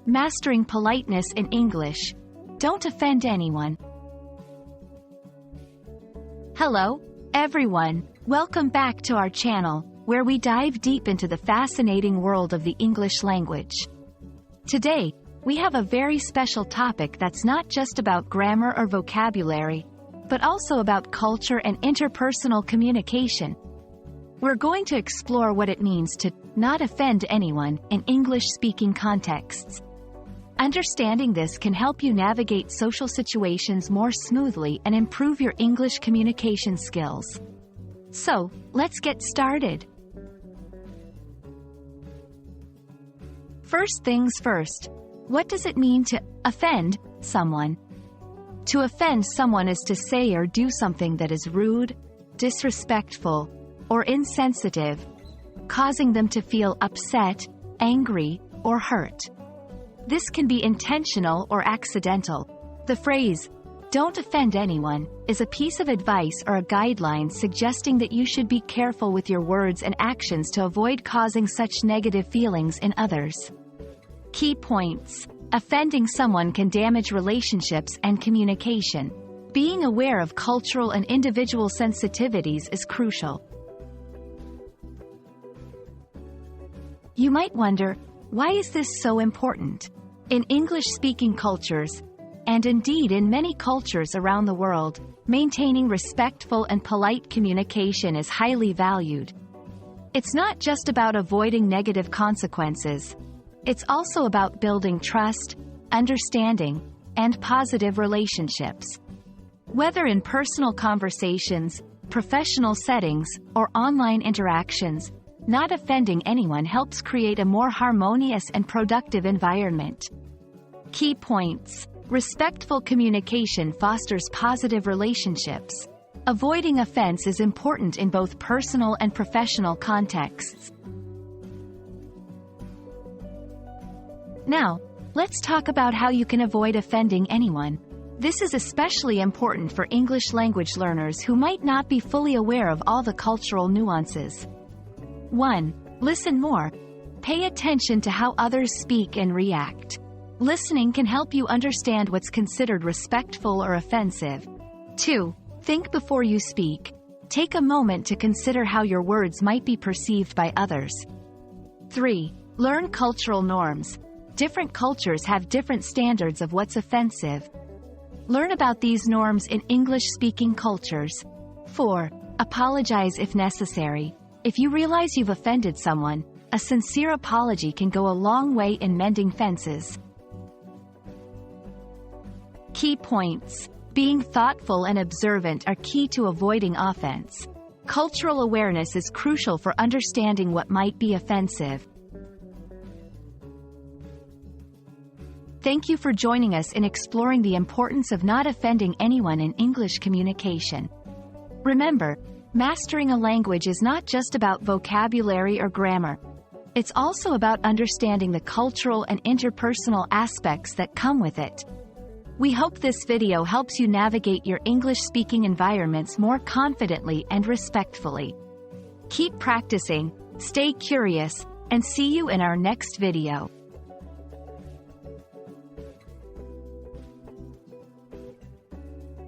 Mastering politeness in English. Don't offend anyone. Hello, everyone. Welcome back to our channel, where we dive deep into the fascinating world of the English language. Today, we have a very special topic that's not just about grammar or vocabulary, but also about culture and interpersonal communication. We're going to explore what it means to not offend anyone in English-speaking contexts. Understanding this can help you navigate social situations more smoothly and improve your English communication skills. So, let's get started. First things first, what does it mean to offend someone? To offend someone is to say or do something that is rude, disrespectful, or insensitive, causing them to feel upset, angry, or hurt. This can be intentional or accidental. The phrase, "Don't offend anyone," is a piece of advice or a guideline suggesting that you should be careful with your words and actions to avoid causing such negative feelings in others. Key points. Offending someone can damage relationships and communication. Being aware of cultural and individual sensitivities is crucial. You might wonder, why is this so important? In English-speaking cultures, and indeed in many cultures around the world, maintaining respectful and polite communication is highly valued. It's not just about avoiding negative consequences. It's also about building trust, understanding, and positive relationships. Whether in personal conversations, professional settings, or online interactions, not offending anyone helps create a more harmonious and productive environment. Key points. Respectful communication fosters positive relationships. Avoiding offense is important in both personal and professional contexts. Now, let's talk about how you can avoid offending anyone. This is especially important for English language learners who might not be fully aware of all the cultural nuances. 1. Listen more. Pay attention to how others speak and react. Listening can help you understand what's considered respectful or offensive. 2. Think before you speak. Take a moment to consider how your words might be perceived by others. 3. Learn cultural norms. Different cultures have different standards of what's offensive. Learn about these norms in English-speaking cultures. 4. Apologize if necessary. If you realize you've offended someone, a sincere apology can go a long way in mending fences. Key points. Being thoughtful and observant are key to avoiding offense. Cultural awareness is crucial for understanding what might be offensive. Thank you for joining us in exploring the importance of not offending anyone in English communication. Remember, mastering a language is not just about vocabulary or grammar. It's also about understanding the cultural and interpersonal aspects that come with it. We hope this video helps you navigate your English-speaking environments more confidently and respectfully. Keep practicing, stay curious, and see you in our next video.